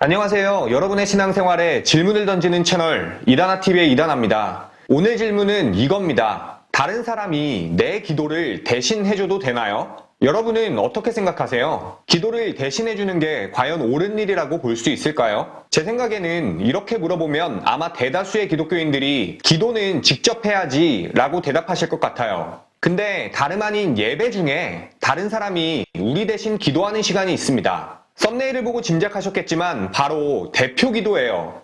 안녕하세요. 여러분의 신앙생활에 질문을 던지는 채널 이다나TV의 이다나입니다. 오늘 질문은 이겁니다. 다른 사람이 내 기도를 대신 해줘도 되나요? 여러분은 어떻게 생각하세요? 기도를 대신해주는 게 과연 옳은 일이라고 볼 수 있을까요? 제 생각에는 이렇게 물어보면 아마 대다수의 기독교인들이 기도는 직접 해야지 라고 대답하실 것 같아요. 근데 다름 아닌 예배 중에 다른 사람이 우리 대신 기도하는 시간이 있습니다. 썸네일을 보고 짐작하셨겠지만 바로 대표 기도예요.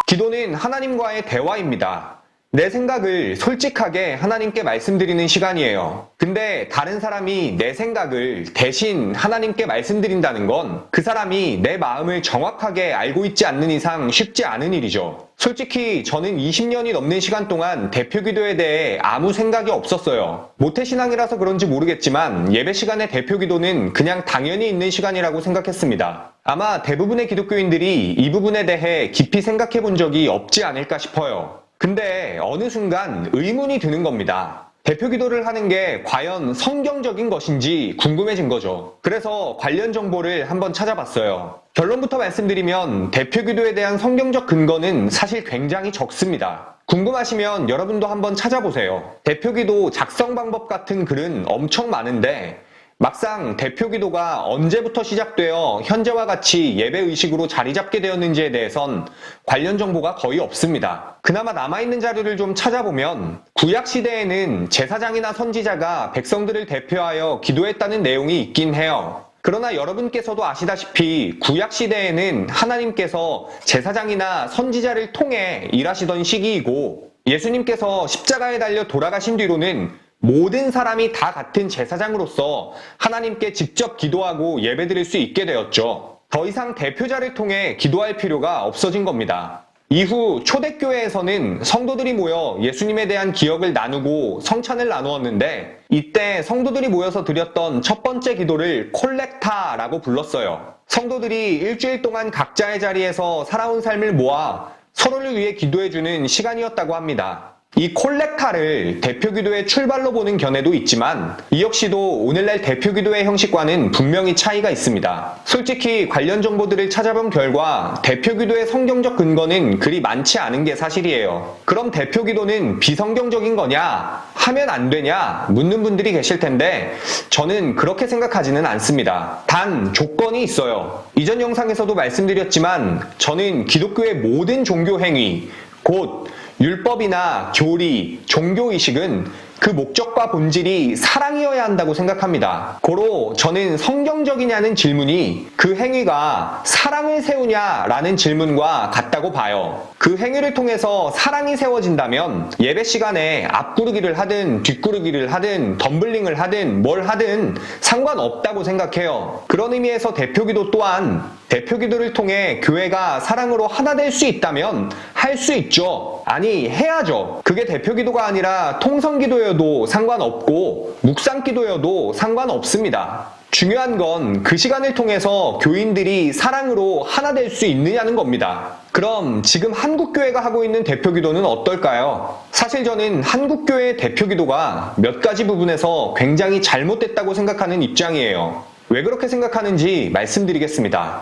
기도는 하나님과의 대화입니다. 내 생각을 솔직하게 하나님께 말씀드리는 시간이에요. 근데 다른 사람이 내 생각을 대신 하나님께 말씀드린다는 건 그 사람이 내 마음을 정확하게 알고 있지 않는 이상 쉽지 않은 일이죠. 솔직히 저는 20년이 넘는 시간 동안 대표 기도에 대해 아무 생각이 없었어요. 모태신앙이라서 그런지 모르겠지만 예배 시간의 대표 기도는 그냥 당연히 있는 시간이라고 생각했습니다. 아마 대부분의 기독교인들이 이 부분에 대해 깊이 생각해 본 적이 없지 않을까 싶어요. 근데 어느 순간 의문이 드는 겁니다. 대표 기도를 하는 게 과연 성경적인 것인지 궁금해진 거죠. 그래서 관련 정보를 한번 찾아봤어요. 결론부터 말씀드리면 대표 기도에 대한 성경적 근거는 사실 굉장히 적습니다. 궁금하시면 여러분도 한번 찾아보세요. 대표 기도 작성 방법 같은 글은 엄청 많은데 막상 대표 기도가 언제부터 시작되어 현재와 같이 예배 의식으로 자리 잡게 되었는지에 대해선 관련 정보가 거의 없습니다. 그나마 남아있는 자료를 좀 찾아보면 구약 시대에는 제사장이나 선지자가 백성들을 대표하여 기도했다는 내용이 있긴 해요. 그러나 여러분께서도 아시다시피 구약 시대에는 하나님께서 제사장이나 선지자를 통해 일하시던 시기이고 예수님께서 십자가에 달려 돌아가신 뒤로는 모든 사람이 다 같은 제사장으로서 하나님께 직접 기도하고 예배드릴 수 있게 되었죠. 더 이상 대표자를 통해 기도할 필요가 없어진 겁니다. 이후 초대교회에서는 성도들이 모여 예수님에 대한 기억을 나누고 성찬을 나누었는데 이때 성도들이 모여서 드렸던 첫 번째 기도를 콜렉타라고 불렀어요. 성도들이 일주일 동안 각자의 자리에서 살아온 삶을 모아 서로를 위해 기도해주는 시간이었다고 합니다. 이 콜렉타를 대표 기도의 출발로 보는 견해도 있지만 이 역시도 오늘날 대표 기도의 형식과는 분명히 차이가 있습니다. 솔직히 관련 정보들을 찾아본 결과 대표 기도의 성경적 근거는 그리 많지 않은 게 사실이에요. 그럼 대표 기도는 비성경적인 거냐? 하면 안 되냐? 묻는 분들이 계실 텐데 저는 그렇게 생각하지는 않습니다. 단 조건이 있어요. 이전 영상에서도 말씀드렸지만 저는 기독교의 모든 종교 행위, 곧 율법이나 교리, 종교의식은 그 목적과 본질이 사랑이어야 한다고 생각합니다. 고로 저는 성경적이냐는 질문이 그 행위가 사랑을 세우냐라는 질문과 같다고 봐요. 그 행위를 통해서 사랑이 세워진다면 예배 시간에 앞구르기를 하든 뒷구르기를 하든 덤블링을 하든 뭘 하든 상관없다고 생각해요. 그런 의미에서 대표기도 또한 대표기도를 통해 교회가 사랑으로 하나 될 수 있다면 할 수 있죠. 아니 해야죠. 그게 대표기도가 아니라 통성기도여도 상관없고 묵상기도여도 상관없습니다. 중요한 건 그 시간을 통해서 교인들이 사랑으로 하나 될 수 있느냐는 겁니다. 그럼 지금 한국교회가 하고 있는 대표기도는 어떨까요? 사실 저는 한국교회의 대표기도가 몇 가지 부분에서 굉장히 잘못됐다고 생각하는 입장이에요. 왜 그렇게 생각하는지 말씀드리겠습니다.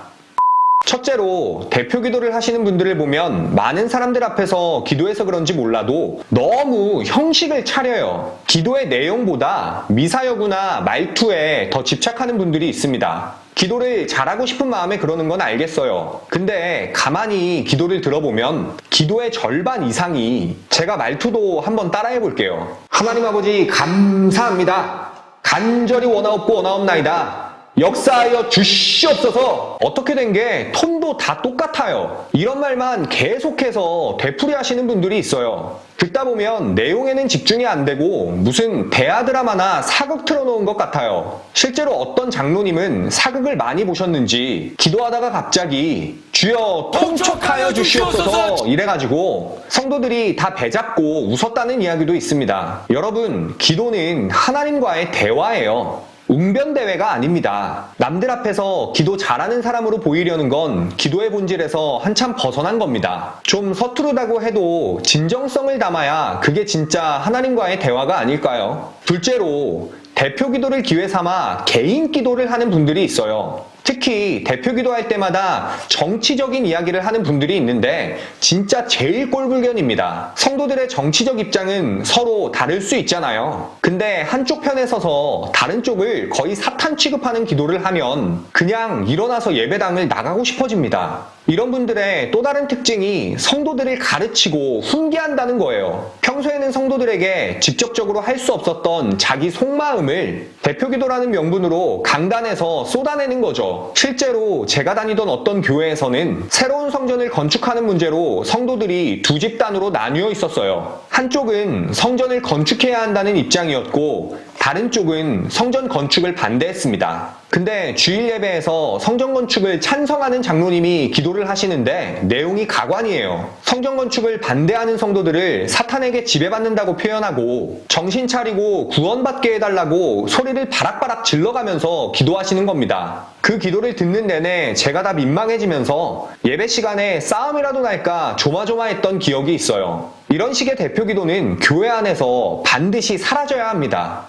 첫째로 대표 기도를 하시는 분들을 보면 많은 사람들 앞에서 기도해서 그런지 몰라도 너무 형식을 차려요. 기도의 내용보다 미사여구나 말투에 더 집착하는 분들이 있습니다. 기도를 잘하고 싶은 마음에 그러는 건 알겠어요. 근데 가만히 기도를 들어보면 기도의 절반 이상이 제가 말투도 한번 따라해 볼게요. 하나님 아버지 감사합니다. 간절히 원하옵나이다. 역사하여 주시옵소서. 어떻게 된 게 톤도 다 똑같아요. 이런 말만 계속해서 되풀이 하시는 분들이 있어요. 듣다 보면 내용에는 집중이 안 되고 무슨 대하 드라마나 사극 틀어놓은 것 같아요. 실제로 어떤 장로님은 사극을 많이 보셨는지 기도하다가 갑자기 주여 통촉하여 주시옵소서 이래가지고 성도들이 다 배잡고 웃었다는 이야기도 있습니다. 여러분, 기도는 하나님과의 대화예요. 웅변대회가 아닙니다. 남들 앞에서 기도 잘하는 사람으로 보이려는 건 기도의 본질에서 한참 벗어난 겁니다. 좀 서투르다고 해도 진정성을 담아야 그게 진짜 하나님과의 대화가 아닐까요? 둘째로 대표 기도를 기회 삼아 개인 기도를 하는 분들이 있어요. 특히 대표 기도할 때마다 정치적인 이야기를 하는 분들이 있는데 진짜 제일 꼴불견입니다. 성도들의 정치적 입장은 서로 다를 수 있잖아요. 근데 한쪽 편에 서서 다른 쪽을 거의 사탄 취급하는 기도를 하면 그냥 일어나서 예배당을 나가고 싶어집니다. 이런 분들의 또 다른 특징이 성도들을 가르치고 훈계한다는 거예요. 평소에는 성도들에게 직접적으로 할 수 없었던 자기 속마음을 대표기도라는 명분으로 강단에서 쏟아내는 거죠. 실제로 제가 다니던 어떤 교회에서는 새로운 성전을 건축하는 문제로 성도들이 두 집단으로 나뉘어 있었어요. 한쪽은 성전을 건축해야 한다는 입장이었고 다른 쪽은 성전 건축을 반대했습니다. 근데 주일 예배에서 성전 건축을 찬성하는 장로님이 기도를 하시는데 내용이 가관이에요. 성전 건축을 반대하는 성도들을 사탄에게 지배받는다고 표현하고 정신 차리고 구원받게 해달라고 소리를 바락바락 질러가면서 기도하시는 겁니다. 그 기도를 듣는 내내 제가 다 민망해지면서 예배 시간에 싸움이라도 날까 조마조마했던 기억이 있어요. 이런 식의 대표 기도는 교회 안에서 반드시 사라져야 합니다.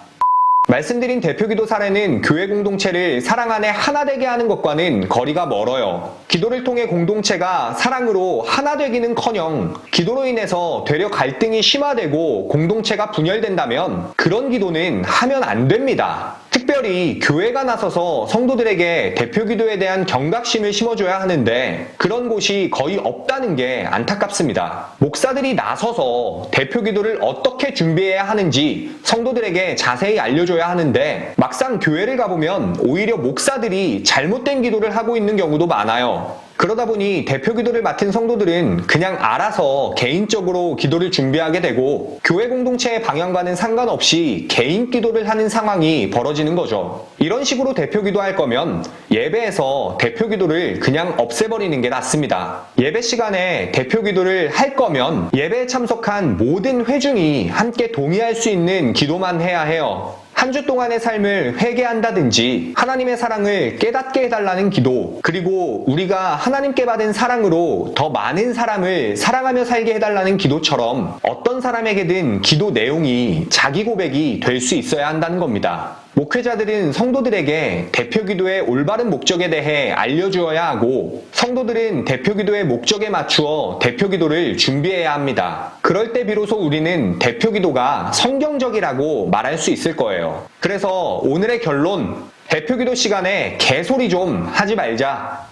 말씀드린 대표기도 사례는 교회 공동체를 사랑 안에 하나 되게 하는 것과는 거리가 멀어요. 기도를 통해 공동체가 사랑으로 하나 되기는커녕 기도로 인해서 되려 갈등이 심화되고 공동체가 분열된다면 그런 기도는 하면 안 됩니다. 특별히 교회가 나서서 성도들에게 대표기도에 대한 경각심을 심어줘야 하는데 그런 곳이 거의 없다는 게 안타깝습니다. 목사들이 나서서 대표기도를 어떻게 준비해야 하는지 성도들에게 자세히 알려줘야 하는데 막상 교회를 가보면 오히려 목사들이 잘못된 기도를 하고 있는 경우도 많아요. 그러다 보니 대표 기도를 맡은 성도들은 그냥 알아서 개인적으로 기도를 준비하게 되고 교회 공동체의 방향과는 상관없이 개인 기도를 하는 상황이 벌어지는 거죠. 이런 식으로 대표 기도할 거면 예배에서 대표 기도를 그냥 없애버리는 게 낫습니다. 예배 시간에 대표 기도를 할 거면 예배에 참석한 모든 회중이 함께 동의할 수 있는 기도만 해야 해요. 한 주 동안의 삶을 회개한다든지 하나님의 사랑을 깨닫게 해달라는 기도, 그리고 우리가 하나님께 받은 사랑으로 더 많은 사람을 사랑하며 살게 해달라는 기도처럼 어떤 사람에게든 기도 내용이 자기 고백이 될 수 있어야 한다는 겁니다. 목회자들은 성도들에게 대표기도의 올바른 목적에 대해 알려주어야 하고 성도들은 대표기도의 목적에 맞추어 대표기도를 준비해야 합니다. 그럴 때 비로소 우리는 대표기도가 성경적이라고 말할 수 있을 거예요. 그래서 오늘의 결론, 대표기도 시간에 개소리 좀 하지 말자.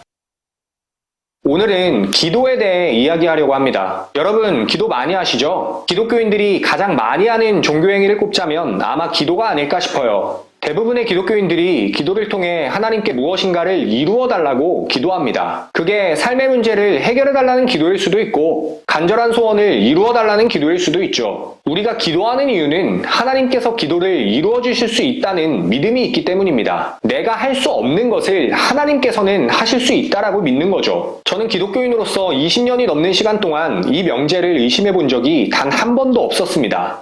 오늘은 기도에 대해 이야기하려고 합니다. 여러분 기도 많이 하시죠? 기독교인들이 가장 많이 하는 종교행위를 꼽자면 아마 기도가 아닐까 싶어요. 대부분의 기독교인들이 기도를 통해 하나님께 무엇인가를 이루어달라고 기도합니다. 그게 삶의 문제를 해결해달라는 기도일 수도 있고 간절한 소원을 이루어달라는 기도일 수도 있죠. 우리가 기도하는 이유는 하나님께서 기도를 이루어주실 수 있다는 믿음이 있기 때문입니다. 내가 할 수 없는 것을 하나님께서는 하실 수 있다라고 믿는 거죠. 저는 기독교인으로서 20년이 넘는 시간 동안 이 명제를 의심해 본 적이 단 한 번도 없었습니다.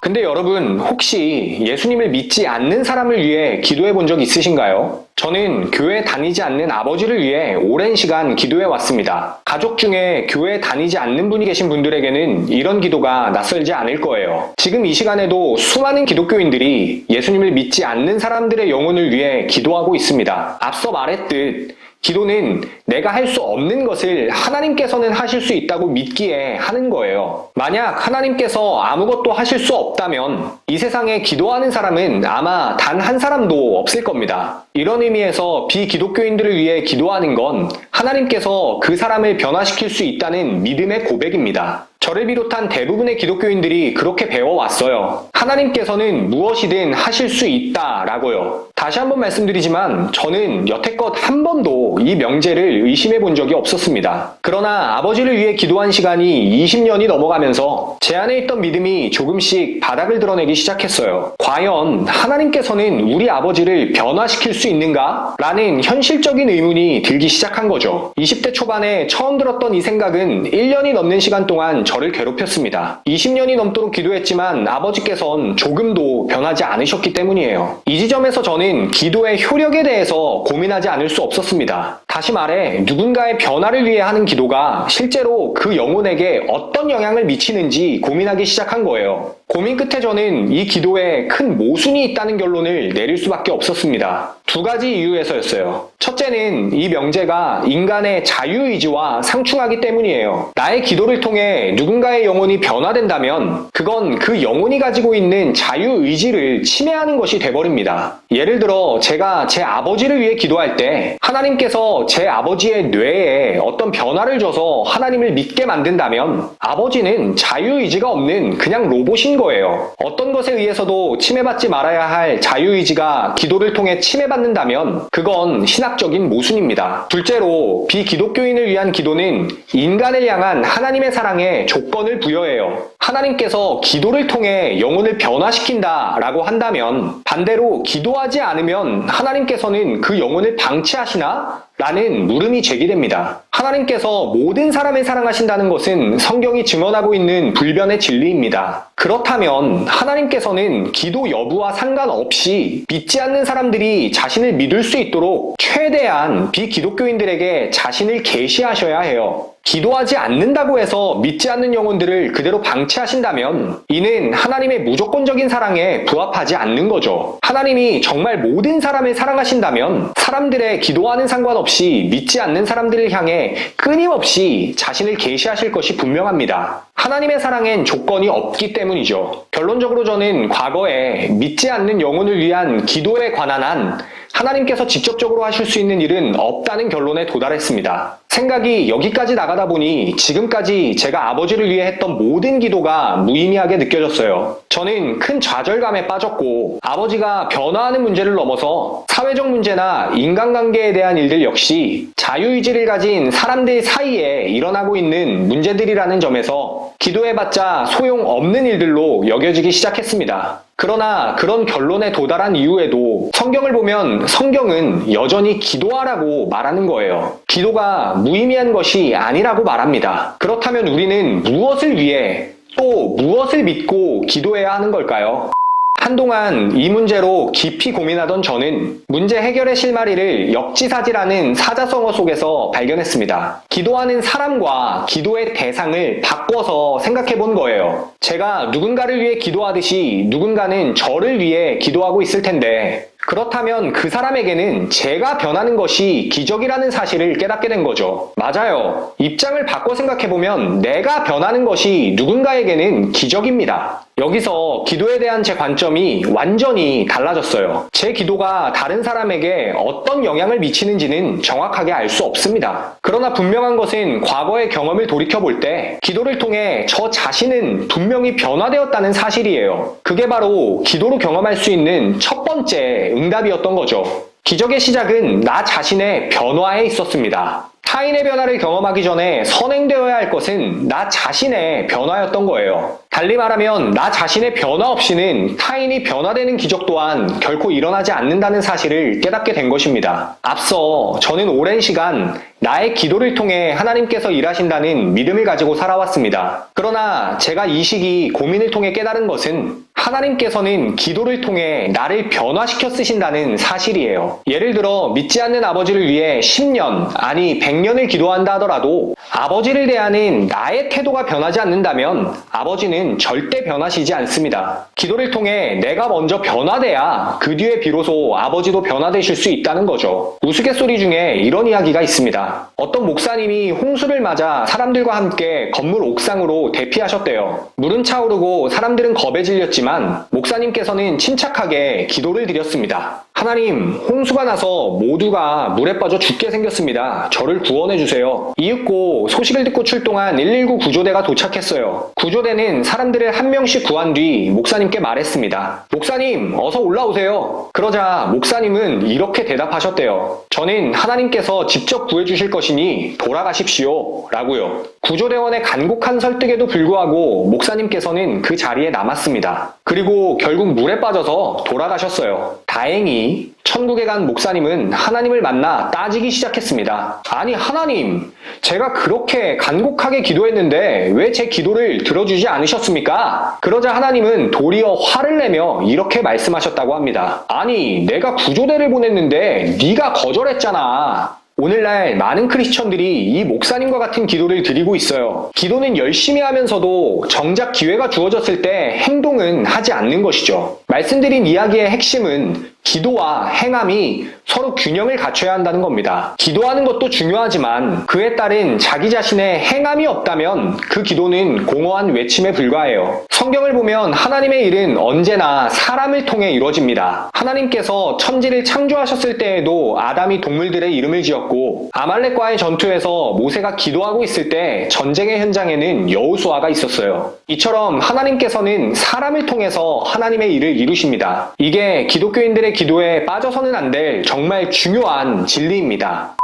근데 여러분 혹시 예수님을 믿지 않는 사람을 위해 기도해 본 적 있으신가요? 저는 교회 다니지 않는 아버지를 위해 오랜 시간 기도해 왔습니다. 가족 중에 교회 다니지 않는 분이 계신 분들에게는 이런 기도가 낯설지 않을 거예요. 지금 이 시간에도 수많은 기독교인들이 예수님을 믿지 않는 사람들의 영혼을 위해 기도하고 있습니다. 앞서 말했듯 기도는 내가 할 수 없는 것을 하나님께서는 하실 수 있다고 믿기에 하는 거예요. 만약 하나님께서 아무것도 하실 수 없다면 이 세상에 기도하는 사람은 아마 단 한 사람도 없을 겁니다. 이런 의미에서 비기독교인들을 위해 기도하는 건 하나님께서 그 사람을 변화시킬 수 있다는 믿음의 고백입니다. 저를 비롯한 대부분의 기독교인들이 그렇게 배워왔어요. 하나님께서는 무엇이든 하실 수 있다라고요. 다시 한번 말씀드리지만 저는 여태껏 한 번도 이 명제를 의심해 본 적이 없었습니다. 그러나 아버지를 위해 기도한 시간이 20년이 넘어가면서 제 안에 있던 믿음이 조금씩 바닥을 드러내기 시작했어요. 과연 하나님께서는 우리 아버지를 변화시킬 수 있는가? 라는 현실적인 의문이 들기 시작한 거죠. 20대 초반에 처음 들었던 이 생각은 1년이 넘는 시간 동안 저를 괴롭혔습니다. 20년이 넘도록 기도했지만 아버지께서는 조금도 변하지 않으셨기 때문이에요. 이 지점에서 저는 기도의 효력에 대해서 고민하지 않을 수 없었습니다. 다시 말해 누군가의 변화를 위해 하는 기도가 실제로 그 영혼에게 어떤 영향을 미치는지 고민하기 시작한 거예요. 고민 끝에 저는 이 기도에 큰 모순이 있다는 결론을 내릴 수밖에 없었습니다. 두 가지 이유에서였어요. 첫째는 이 명제가 인간의 자유의지와 상충하기 때문이에요. 나의 기도를 통해 누군가의 영혼이 변화된다면 그건 그 영혼이 가지고 있는 자유의지를 침해하는 것이 돼버립니다. 예를 들어 제가 제 아버지를 위해 기도할 때 하나님께서 제 아버지의 뇌에 어떤 변화를 줘서 하나님을 믿게 만든다면 아버지는 자유의지가 없는 그냥 로봇인 거예요. 어떤 것에 의해서도 침해받지 말아야 할 자유의지가 기도를 통해 침해받는다면 그건 신학적인 모순입니다. 둘째로 비기독교인을 위한 기도는 인간을 향한 하나님의 사랑에 조건을 부여해요. 하나님께서 기도를 통해 영혼을 변화시킨다 라고 한다면 반대로 기도하지 않으면 하나님께서는 그 영혼을 방치하시나? 라는 물음이 제기됩니다. 하나님께서 모든 사람을 사랑하신다는 것은 성경이 증언하고 있는 불변의 진리입니다. 그렇다면 하나님께서는 기도 여부와 상관없이 믿지 않는 사람들이 자신을 믿을 수 있도록 최대한 비기독교인들에게 자신을 계시하셔야 해요. 기도하지 않는다고 해서 믿지 않는 영혼들을 그대로 방치하신다면 이는 하나님의 무조건적인 사랑에 부합하지 않는 거죠. 하나님이 정말 모든 사람을 사랑하신다면 사람들의 기도와는 상관없이 믿지 않는 사람들을 향해 끊임없이 자신을 계시하실 것이 분명합니다. 하나님의 사랑엔 조건이 없기 때문이죠. 결론적으로 저는 과거에 믿지 않는 영혼을 위한 기도에 관한 한 하나님께서 직접적으로 하실 수 있는 일은 없다는 결론에 도달했습니다. 생각이 여기까지 나가다 보니 지금까지 제가 아버지를 위해 했던 모든 기도가 무의미하게 느껴졌어요. 저는 큰 좌절감에 빠졌고 아버지가 변화하는 문제를 넘어서 사회적 문제나 인간관계에 대한 일들 역시 자유의지를 가진 사람들 사이에 일어나고 있는 문제들이라는 점에서 기도해봤자 소용없는 일들로 여겨지기 시작했습니다. 그러나 그런 결론에 도달한 이후에도 성경을 보면 성경은 여전히 기도하라고 말하는 거예요. 기도가 무의미한 것이 아니라고 말합니다. 그렇다면 우리는 무엇을 위해 또 무엇을 믿고 기도해야 하는 걸까요? 한동안 이 문제로 깊이 고민하던 저는 문제 해결의 실마리를 역지사지라는 사자성어 속에서 발견했습니다. 기도하는 사람과 기도의 대상을 바꿔서 생각해 본 거예요. 제가 누군가를 위해 기도하듯이 누군가는 저를 위해 기도하고 있을 텐데 그렇다면 그 사람에게는 제가 변하는 것이 기적이라는 사실을 깨닫게 된 거죠. 맞아요. 입장을 바꿔 생각해보면 내가 변하는 것이 누군가에게는 기적입니다. 여기서 기도에 대한 제 관점이 완전히 달라졌어요. 제 기도가 다른 사람에게 어떤 영향을 미치는지는 정확하게 알 수 없습니다. 그러나 분명한 것은 과거의 경험을 돌이켜볼 때 기도를 통해 저 자신은 분명히 변화되었다는 사실이에요. 그게 바로 기도로 경험할 수 있는 첫 번째 응답이었던 거죠. 기적의 시작은 나 자신의 변화에 있었습니다. 타인의 변화를 경험하기 전에 선행되어야 할 것은 나 자신의 변화였던 거예요. 달리 말하면 나 자신의 변화 없이는 타인이 변화되는 기적 또한 결코 일어나지 않는다는 사실을 깨닫게 된 것입니다. 앞서 저는 오랜 시간 나의 기도를 통해 하나님께서 일하신다는 믿음을 가지고 살아왔습니다. 그러나 제가 이 시기 고민을 통해 깨달은 것은 하나님께서는 기도를 통해 나를 변화시켜 쓰신다는 사실이에요. 예를 들어 믿지 않는 아버지를 위해 10년 아니 100년을 기도한다 하더라도 아버지를 대하는 나의 태도가 변하지 않는다면 아버지는 절대 변하시지 않습니다. 기도를 통해 내가 먼저 변화돼야 그 뒤에 비로소 아버지도 변화되실 수 있다는 거죠. 우스갯소리 중에 이런 이야기가 있습니다. 어떤 목사님이 홍수를 맞아 사람들과 함께 건물 옥상으로 대피하셨대요. 물은 차오르고 사람들은 겁에 질렸지만 목사님께서는 침착하게 기도를 드렸습니다. 하나님, 홍수가 나서 모두가 물에 빠져 죽게 생겼습니다. 저를 구원해주세요. 이윽고 소식을 듣고 출동한 119 구조대가 도착했어요. 구조대는 사람들을 한 명씩 구한 뒤 목사님께 말했습니다. 목사님, 어서 올라오세요. 그러자 목사님은 이렇게 대답하셨대요. 저는 하나님께서 직접 구해주실 것이니 돌아가십시오. 라고요. 구조대원의 간곡한 설득에도 불구하고 목사님께서는 그 자리에 남았습니다. 그리고 결국 물에 빠져서 돌아가셨어요. 다행히 천국에 간 목사님은 하나님을 만나 따지기 시작했습니다. 아니 하나님, 제가 그렇게 간곡하게 기도했는데 왜 제 기도를 들어주지 않으셨습니까? 그러자 하나님은 도리어 화를 내며 이렇게 말씀하셨다고 합니다. 아니 내가 구조대를 보냈는데 네가 거절했잖아. 오늘날 많은 크리스천들이 이 목사님과 같은 기도를 드리고 있어요. 기도는 열심히 하면서도 정작 기회가 주어졌을 때 행동은 하지 않는 것이죠. 말씀드린 이야기의 핵심은 기도와 행함이 서로 균형을 갖춰야 한다는 겁니다. 기도하는 것도 중요하지만 그에 따른 자기 자신의 행함이 없다면 그 기도는 공허한 외침에 불과해요. 성경을 보면 하나님의 일은 언제나 사람을 통해 이루어집니다. 하나님께서 천지를 창조하셨을 때에도 아담이 동물들의 이름을 지었고, 아말렉과의 전투에서 모세가 기도하고 있을 때 전쟁의 현장에는 여호수아가 있었어요. 이처럼 하나님께서는 사람을 통해서 하나님의 일을 이루십니다. 이게 기독교인들의 기도에 빠져서는 안 될 정말 중요한 진리입니다.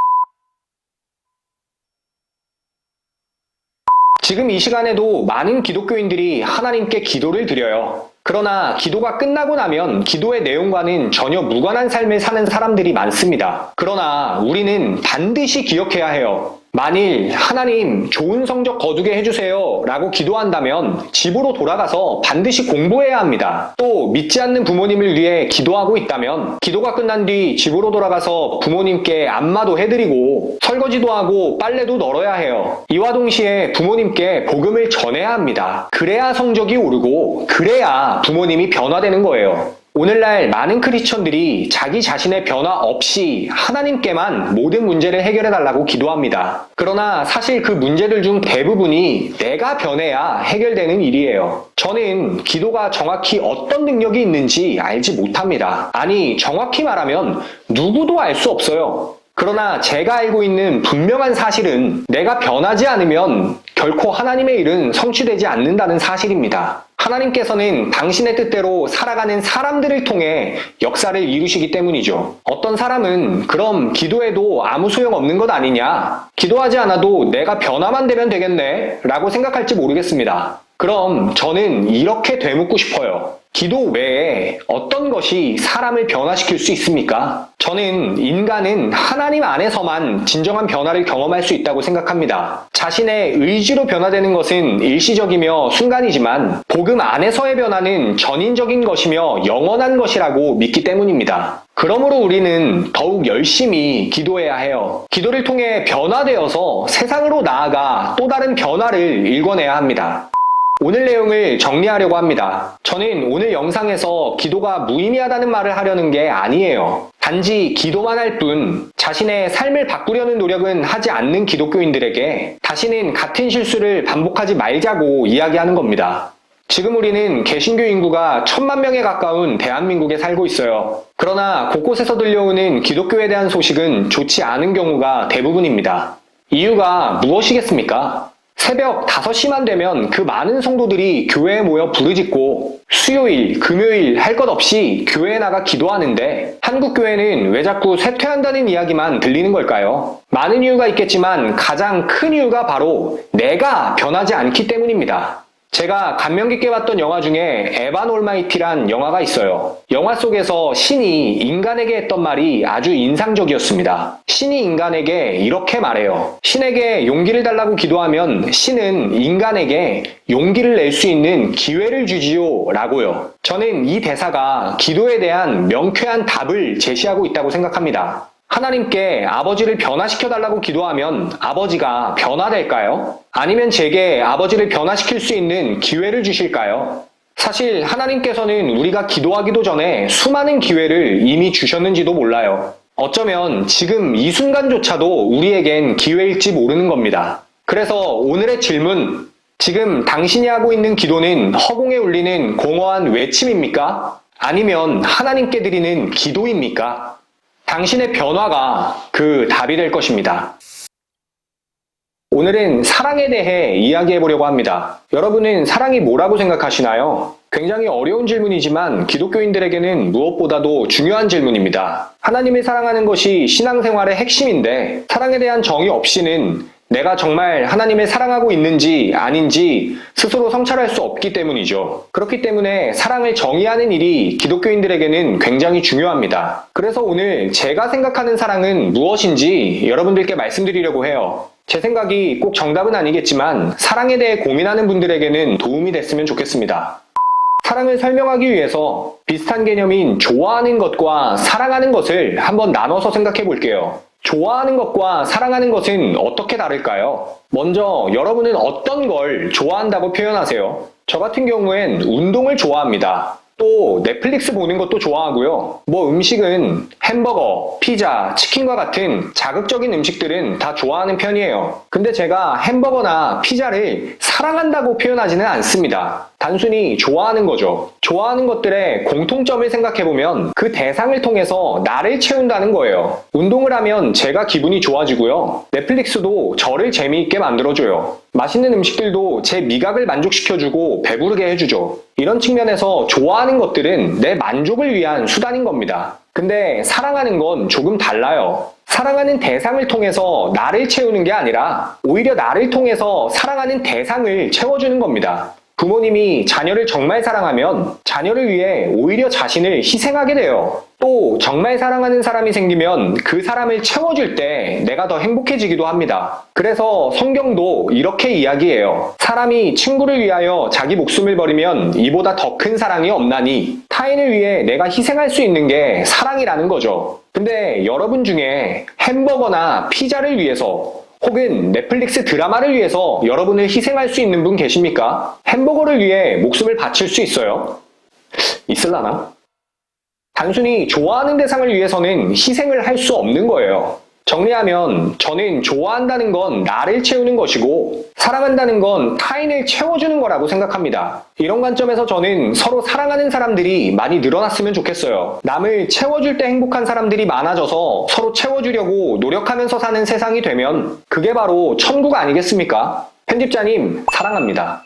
지금 이 시간에도 많은 기독교인들이 하나님께 기도를 드려요. 그러나 기도가 끝나고 나면 기도의 내용과는 전혀 무관한 삶을 사는 사람들이 많습니다. 그러나 우리는 반드시 기억해야 해요. 만일 하나님 좋은 성적 거두게 해주세요 라고 기도한다면 집으로 돌아가서 반드시 공부해야 합니다. 또 믿지 않는 부모님을 위해 기도하고 있다면 기도가 끝난 뒤 집으로 돌아가서 부모님께 안마도 해드리고 설거지도 하고 빨래도 널어야 해요. 이와 동시에 부모님께 복음을 전해야 합니다. 그래야 성적이 오르고 그래야 부모님이 변화되는 거예요. 오늘날 많은 크리스천들이 자기 자신의 변화 없이 하나님께만 모든 문제를 해결해달라고 기도합니다. 그러나 사실 그 문제들 중 대부분이 내가 변해야 해결되는 일이에요. 저는 기도가 정확히 어떤 능력이 있는지 알지 못합니다. 아니, 정확히 말하면 누구도 알 수 없어요. 그러나 제가 알고 있는 분명한 사실은 내가 변하지 않으면 결코 하나님의 일은 성취되지 않는다는 사실입니다. 하나님께서는 당신의 뜻대로 살아가는 사람들을 통해 역사를 이루시기 때문이죠. 어떤 사람은 그럼 기도해도 아무 소용없는 것 아니냐? 기도하지 않아도 내가 변화만 되면 되겠네? 라고 생각할지 모르겠습니다. 그럼 저는 이렇게 되묻고 싶어요. 기도 외에 어떤 것이 사람을 변화시킬 수 있습니까? 저는 인간은 하나님 안에서만 진정한 변화를 경험할 수 있다고 생각합니다. 자신의 의지로 변화되는 것은 일시적이며 순간이지만 복음 안에서의 변화는 전인적인 것이며 영원한 것이라고 믿기 때문입니다. 그러므로 우리는 더욱 열심히 기도해야 해요. 기도를 통해 변화되어서 세상으로 나아가 또 다른 변화를 일궈내야 합니다. 오늘 내용을 정리하려고 합니다. 저는 오늘 영상에서 기도가 무의미하다는 말을 하려는 게 아니에요. 단지 기도만 할 뿐 자신의 삶을 바꾸려는 노력은 하지 않는 기독교인들에게 다시는 같은 실수를 반복하지 말자고 이야기하는 겁니다. 지금 우리는 개신교 인구가 1000만 명에 가까운 대한민국에 살고 있어요. 그러나 곳곳에서 들려오는 기독교에 대한 소식은 좋지 않은 경우가 대부분입니다. 이유가 무엇이겠습니까? 새벽 5시만 되면 그 많은 성도들이 교회에 모여 부르짖고 수요일, 금요일 할 것 없이 교회에 나가 기도하는데 한국 교회는 왜 자꾸 쇠퇴한다는 이야기만 들리는 걸까요? 많은 이유가 있겠지만 가장 큰 이유가 바로 내가 변하지 않기 때문입니다. 제가 감명 깊게 봤던 영화 중에 에반 올마이티란 영화가 있어요. 영화 속에서 신이 인간에게 했던 말이 아주 인상적이었습니다. 신이 인간에게 이렇게 말해요. 신에게 용기를 달라고 기도하면 신은 인간에게 용기를 낼 수 있는 기회를 주지요 라고요. 저는 이 대사가 기도에 대한 명쾌한 답을 제시하고 있다고 생각합니다. 하나님께 아버지를 변화시켜달라고 기도하면 아버지가 변화될까요? 아니면 제게 아버지를 변화시킬 수 있는 기회를 주실까요? 사실 하나님께서는 우리가 기도하기도 전에 수많은 기회를 이미 주셨는지도 몰라요. 어쩌면 지금 이 순간조차도 우리에겐 기회일지 모르는 겁니다. 그래서 오늘의 질문, 지금 당신이 하고 있는 기도는 허공에 울리는 공허한 외침입니까? 아니면 하나님께 드리는 기도입니까? 당신의 변화가 그 답이 될 것입니다. 오늘은 사랑에 대해 이야기해 보려고 합니다. 여러분은 사랑이 뭐라고 생각하시나요? 굉장히 어려운 질문이지만 기독교인들에게는 무엇보다도 중요한 질문입니다. 하나님을 사랑하는 것이 신앙생활의 핵심인데 사랑에 대한 정의 없이는 내가 정말 하나님을 사랑하고 있는지 아닌지 스스로 성찰할 수 없기 때문이죠. 그렇기 때문에 사랑을 정의하는 일이 기독교인들에게는 굉장히 중요합니다. 그래서 오늘 제가 생각하는 사랑은 무엇인지 여러분들께 말씀드리려고 해요. 제 생각이 꼭 정답은 아니겠지만 사랑에 대해 고민하는 분들에게는 도움이 됐으면 좋겠습니다. 사랑을 설명하기 위해서 비슷한 개념인 좋아하는 것과 사랑하는 것을 한번 나눠서 생각해 볼게요. 좋아하는 것과 사랑하는 것은 어떻게 다를까요? 먼저 여러분은 어떤 걸 좋아한다고 표현하세요? 저 같은 경우엔 운동을 좋아합니다. 또 넷플릭스 보는 것도 좋아하고요. 음식은 햄버거, 피자, 치킨과 같은 자극적인 음식들은 다 좋아하는 편이에요. 근데 제가 햄버거나 피자를 사랑한다고 표현하지는 않습니다. 단순히 좋아하는 거죠. 좋아하는 것들의 공통점을 생각해보면 그 대상을 통해서 나를 채운다는 거예요. 운동을 하면 제가 기분이 좋아지고요. 넷플릭스도 저를 재미있게 만들어줘요. 맛있는 음식들도 제 미각을 만족시켜주고 배부르게 해주죠. 이런 측면에서 좋아하는 것들은 내 만족을 위한 수단인 겁니다. 근데 사랑하는 건 조금 달라요. 사랑하는 대상을 통해서 나를 채우는 게 아니라 오히려 나를 통해서 사랑하는 대상을 채워주는 겁니다. 부모님이 자녀를 정말 사랑하면 자녀를 위해 오히려 자신을 희생하게 돼요. 또 정말 사랑하는 사람이 생기면 그 사람을 채워줄 때 내가 더 행복해지기도 합니다. 그래서 성경도 이렇게 이야기해요. 사람이 친구를 위하여 자기 목숨을 버리면 이보다 더 큰 사랑이 없나니 타인을 위해 내가 희생할 수 있는 게 사랑이라는 거죠. 근데 여러분 중에 햄버거나 피자를 위해서 혹은 넷플릭스 드라마를 위해서 여러분을 희생할 수 있는 분 계십니까? 햄버거를 위해 목숨을 바칠 수 있어요? 있을라나? 단순히 좋아하는 대상을 위해서는 희생을 할 수 없는 거예요. 정리하면 저는 좋아한다는 건 나를 채우는 것이고 사랑한다는 건 타인을 채워주는 거라고 생각합니다. 이런 관점에서 저는 서로 사랑하는 사람들이 많이 늘어났으면 좋겠어요. 남을 채워줄 때 행복한 사람들이 많아져서 서로 채워주려고 노력하면서 사는 세상이 되면 그게 바로 천국 아니겠습니까? 편집자님, 사랑합니다.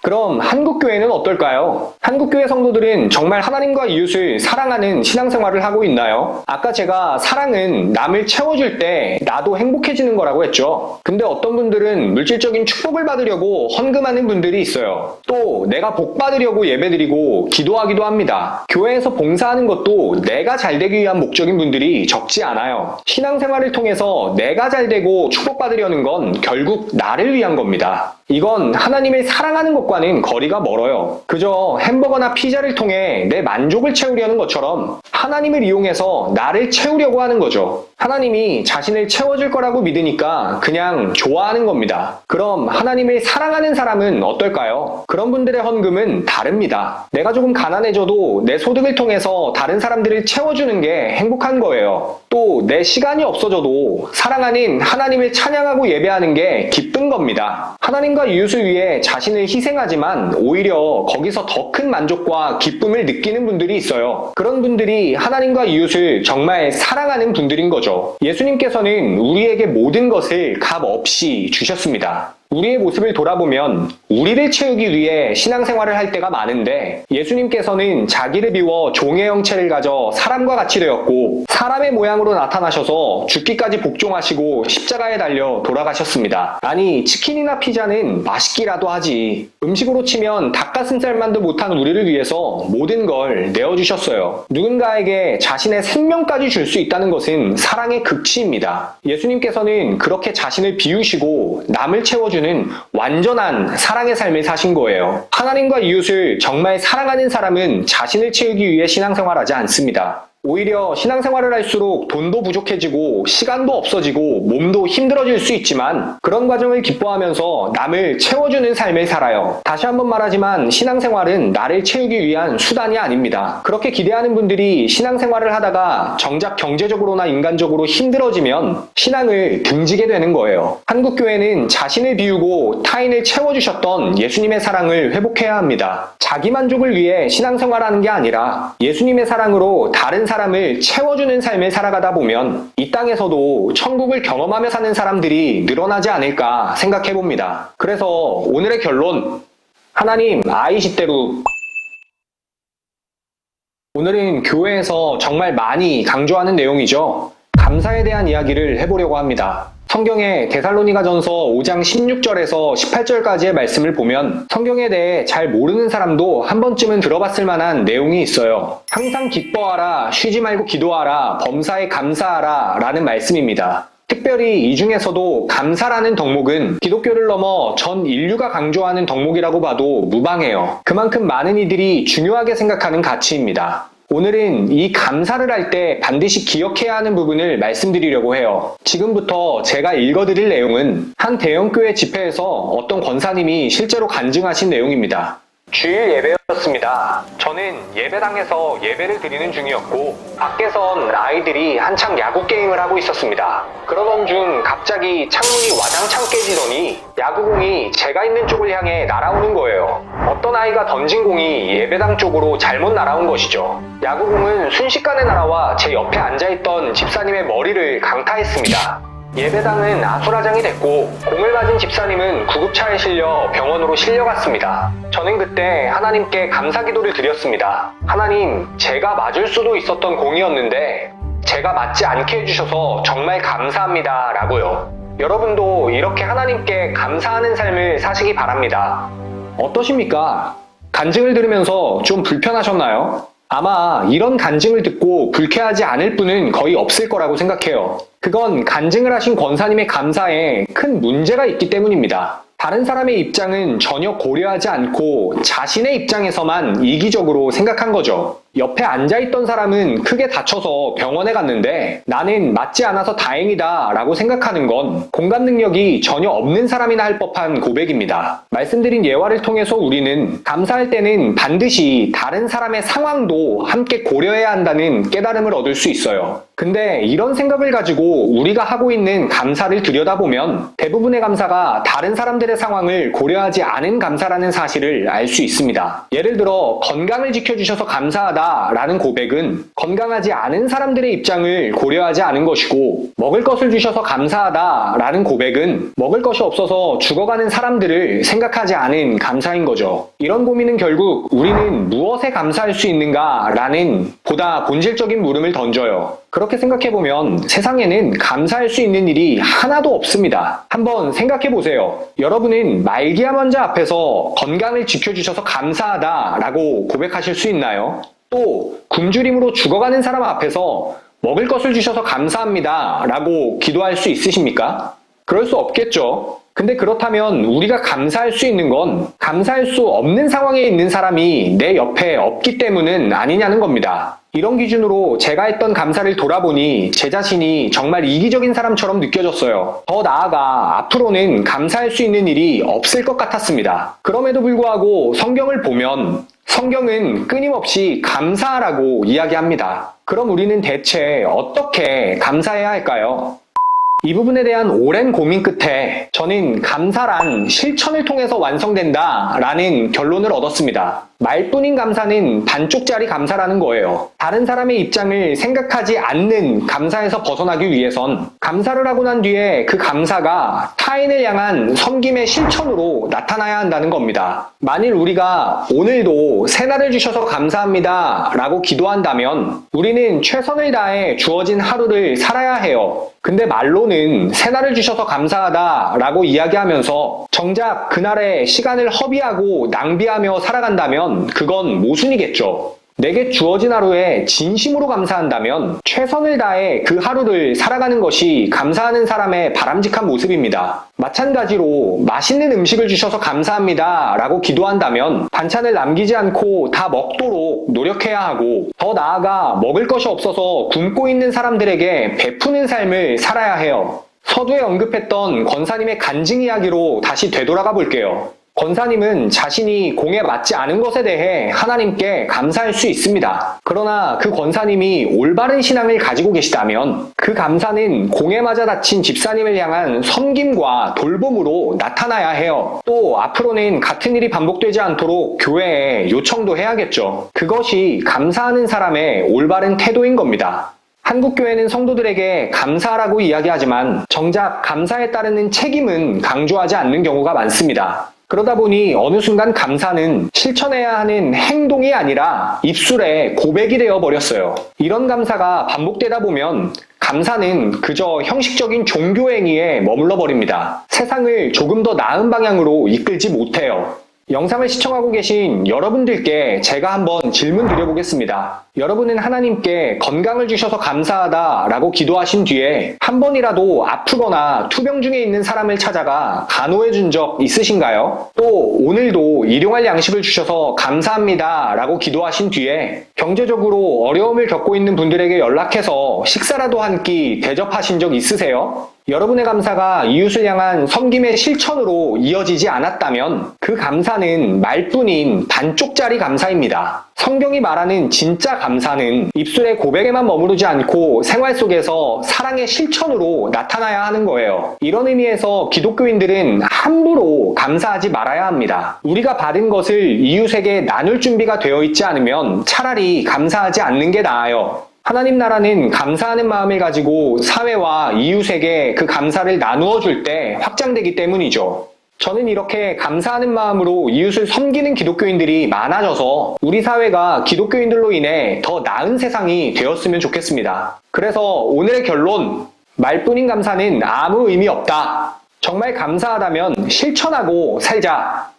그럼 한국교회는 어떨까요? 한국교회 성도들은 정말 하나님과 이웃을 사랑하는 신앙생활을 하고 있나요? 아까 제가 사랑은 남을 채워줄 때 나도 행복해지는 거라고 했죠. 근데 어떤 분들은 물질적인 축복을 받으려고 헌금하는 분들이 있어요. 또 내가 복 받으려고 예배드리고 기도하기도 합니다. 교회에서 봉사하는 것도 내가 잘 되기 위한 목적인 분들이 적지 않아요. 신앙생활을 통해서 내가 잘 되고 축복받으려는 건 결국 나를 위한 겁니다. 이건 하나님을 사랑하는 것과는 거리가 멀어요. 그저 햄버거나 피자를 통해 내 만족을 채우려는 것처럼 하나님을 이용해서 나를 채우려고 하는 거죠. 하나님이 자신을 채워줄 거라고 믿으니까 그냥 좋아하는 겁니다. 그럼 하나님을 사랑하는 사람은 어떨까요? 그런 분들의 헌금은 다릅니다. 내가 조금 가난해져도 내 소득을 통해서 다른 사람들을 채워주는 게 행복한 거예요. 또 내 시간이 없어져도 사랑하는 하나님을 찬양하고 예배하는 게 기쁜 겁니다. 하나님과 이웃을 위해 자신을 희생하지만 오히려 거기서 더 큰 만족과 기쁨을 느끼는 분들이 있어요. 그런 분들이 하나님과 이웃을 정말 사랑하는 분들인 거죠. 예수님께서는 우리에게 모든 것을 값 없이 주셨습니다. 우리의 모습을 돌아보면 우리를 채우기 위해 신앙생활을 할 때가 많은데 예수님께서는 자기를 비워 종의 형체를 가져 사람과 같이 되었고 사람의 모양으로 나타나셔서 죽기까지 복종하시고 십자가에 달려 돌아가셨습니다. 아니, 치킨이나 피자는 맛있기라도 하지. 음식으로 치면 닭가슴살만도 못한 우리를 위해서 모든 걸 내어주셨어요. 누군가에게 자신의 생명까지 줄 수 있다는 것은 사랑의 극치입니다. 예수님께서는 그렇게 자신을 비우시고 남을 채워주는 완전한 사랑의 삶을 사신 거예요. 하나님과 이웃을 정말 사랑하는 사람은 자신을 채우기 위해 신앙생활하지 않습니다. 오히려 신앙생활을 할수록 돈도 부족해지고 시간도 없어지고 몸도 힘들어질 수 있지만 그런 과정을 기뻐하면서 남을 채워주는 삶을 살아요. 다시 한번 말하지만 신앙생활은 나를 채우기 위한 수단이 아닙니다. 그렇게 기대하는 분들이 신앙생활을 하다가 정작 경제적으로나 인간적으로 힘들어지면 신앙을 등지게 되는 거예요. 한국교회는 자신을 비우고 타인을 채워주셨던 예수님의 사랑을 회복해야 합니다. 자기 만족을 위해 신앙생활하는 게 아니라 예수님의 사랑으로 다른 사람을 채워주는 삶을 살아가다 보면 이 땅에서도 천국을 경험하며 사는 사람들이 늘어나지 않을까 생각해봅니다. 그래서 오늘의 결론, 하나님 아이시대로. 오늘은 교회에서 정말 많이 강조하는 내용이죠. 감사에 대한 이야기를 해보려고 합니다. 성경의 데살로니가전서 5장 16절에서 18절까지의 말씀을 보면 성경에 대해 잘 모르는 사람도 한 번쯤은 들어봤을 만한 내용이 있어요. 항상 기뻐하라, 쉬지 말고 기도하라, 범사에 감사하라 라는 말씀입니다. 특별히 이 중에서도 감사라는 덕목은 기독교를 넘어 전 인류가 강조하는 덕목이라고 봐도 무방해요. 그만큼 많은 이들이 중요하게 생각하는 가치입니다. 오늘은 이 감사를 할 때 반드시 기억해야 하는 부분을 말씀드리려고 해요. 지금부터 제가 읽어드릴 내용은 한 대형교회 집회에서 어떤 권사님이 실제로 간증하신 내용입니다. 주일 예배였습니다. 저는 예배당에서 예배를 드리는 중이었고 밖에선 아이들이 한창 야구 게임을 하고 있었습니다. 그러던 중 갑자기 창문이 와장창 깨지더니 야구공이 제가 있는 쪽을 향해 날아오는 거예요. 어떤 아이가 던진 공이 예배당 쪽으로 잘못 날아온 것이죠. 야구공은 순식간에 날아와 제 옆에 앉아있던 집사님의 머리를 강타했습니다. 예배당은 아수라장이 됐고 공을 맞은 집사님은 구급차에 실려 병원으로 실려갔습니다. 저는 그때 하나님께 감사 기도를 드렸습니다. 하나님, 제가 맞을 수도 있었던 공이었는데 제가 맞지 않게 해주셔서 정말 감사합니다 라고요. 여러분도 이렇게 하나님께 감사하는 삶을 사시기 바랍니다. 어떠십니까? 간증을 들으면서 좀 불편하셨나요? 아마 이런 간증을 듣고 불쾌하지 않을 분은 거의 없을 거라고 생각해요. 그건 간증을 하신 권사님의 감사에 큰 문제가 있기 때문입니다. 다른 사람의 입장은 전혀 고려하지 않고 자신의 입장에서만 이기적으로 생각한 거죠. 옆에 앉아있던 사람은 크게 다쳐서 병원에 갔는데 나는 맞지 않아서 다행이다 라고 생각하는 건 공감 능력이 전혀 없는 사람이나 할 법한 고백입니다. 말씀드린 예화를 통해서 우리는 감사할 때는 반드시 다른 사람의 상황도 함께 고려해야 한다는 깨달음을 얻을 수 있어요. 근데 이런 생각을 가지고 우리가 하고 있는 감사를 들여다보면 대부분의 감사가 다른 사람들의 상황을 고려하지 않은 감사라는 사실을 알 수 있습니다. 예를 들어 건강을 지켜주셔서 감사하다 라는 고백은 건강하지 않은 사람들의 입장을 고려하지 않은 것이고 먹을 것을 주셔서 감사하다 라는 고백은 먹을 것이 없어서 죽어가는 사람들을 생각하지 않은 감사인 거죠. 이런 고민은 결국 우리는 무엇에 감사할 수 있는가 라는 보다 본질적인 물음을 던져요. 그렇게 생각해보면 세상에는 감사할 수 있는 일이 하나도 없습니다. 한번 생각해보세요. 여러분은 말기암 환자 앞에서 건강을 지켜주셔서 감사하다 라고 고백하실 수 있나요? 또 굶주림으로 죽어가는 사람 앞에서 먹을 것을 주셔서 감사합니다 라고 기도할 수 있으십니까? 그럴 수 없겠죠. 근데 그렇다면 우리가 감사할 수 있는 건 감사할 수 없는 상황에 있는 사람이 내 옆에 없기 때문은 아니냐는 겁니다. 이런 기준으로 제가 했던 감사를 돌아보니 제 자신이 정말 이기적인 사람처럼 느껴졌어요. 더 나아가 앞으로는 감사할 수 있는 일이 없을 것 같았습니다. 그럼에도 불구하고 성경을 보면 성경은 끊임없이 감사하라고 이야기합니다. 그럼 우리는 대체 어떻게 감사해야 할까요? 이 부분에 대한 오랜 고민 끝에 저는 감사란 실천을 통해서 완성된다 라는 결론을 얻었습니다. 말뿐인 감사는 반쪽짜리 감사라는 거예요. 다른 사람의 입장을 생각하지 않는 감사에서 벗어나기 위해선 감사를 하고 난 뒤에 그 감사가 타인을 향한 섬김의 실천으로 나타나야 한다는 겁니다. 만일 우리가 오늘도 새날을 주셔서 감사합니다 라고 기도한다면 우리는 최선을 다해 주어진 하루를 살아야 해요. 근데 말로는 새날을 주셔서 감사하다 라고 이야기하면서 정작 그날의 시간을 허비하고 낭비하며 살아간다면 그건 모순이겠죠. 내게 주어진 하루에 진심으로 감사한다면 최선을 다해 그 하루를 살아가는 것이 감사하는 사람의 바람직한 모습입니다. 마찬가지로 맛있는 음식을 주셔서 감사합니다 라고 기도한다면 반찬을 남기지 않고 다 먹도록 노력해야 하고 더 나아가 먹을 것이 없어서 굶고 있는 사람들에게 베푸는 삶을 살아야 해요. 서두에 언급했던 권사님의 간증 이야기로 다시 되돌아가 볼게요. 권사님은 자신이 공에 맞지 않은 것에 대해 하나님께 감사할 수 있습니다. 그러나 그 권사님이 올바른 신앙을 가지고 계시다면 그 감사는 공에 맞아 다친 집사님을 향한 섬김과 돌봄으로 나타나야 해요. 또 앞으로는 같은 일이 반복되지 않도록 교회에 요청도 해야겠죠. 그것이 감사하는 사람의 올바른 태도인 겁니다. 한국교회는 성도들에게 감사하라고 이야기하지만 정작 감사에 따르는 책임은 강조하지 않는 경우가 많습니다. 그러다 보니 어느 순간 감사는 실천해야 하는 행동이 아니라 입술의 고백이 되어 버렸어요. 이런 감사가 반복되다 보면 감사는 그저 형식적인 종교 행위에 머물러 버립니다. 세상을 조금 더 나은 방향으로 이끌지 못해요. 영상을 시청하고 계신 여러분들께 제가 한번 질문 드려보겠습니다. 여러분은 하나님께 건강을 주셔서 감사하다 라고 기도하신 뒤에 한 번이라도 아프거나 투병 중에 있는 사람을 찾아가 간호해 준 적 있으신가요? 또 오늘도 일용할 양식을 주셔서 감사합니다 라고 기도하신 뒤에 경제적으로 어려움을 겪고 있는 분들에게 연락해서 식사라도 한 끼 대접하신 적 있으세요? 여러분의 감사가 이웃을 향한 섬김의 실천으로 이어지지 않았다면 그 감사는 말뿐인 반쪽짜리 감사입니다. 성경이 말하는 진짜 감사는 입술의 고백에만 머무르지 않고 생활 속에서 사랑의 실천으로 나타나야 하는 거예요. 이런 의미에서 기독교인들은 함부로 감사하지 말아야 합니다. 우리가 받은 것을 이웃에게 나눌 준비가 되어 있지 않으면 차라리 감사하지 않는 게 나아요. 하나님 나라는 감사하는 마음을 가지고 사회와 이웃에게 그 감사를 나누어 줄 때 확장되기 때문이죠. 저는 이렇게 감사하는 마음으로 이웃을 섬기는 기독교인들이 많아져서 우리 사회가 기독교인들로 인해 더 나은 세상이 되었으면 좋겠습니다. 그래서 오늘의 결론, 말뿐인 감사는 아무 의미 없다. 정말 감사하다면 실천하고 살자.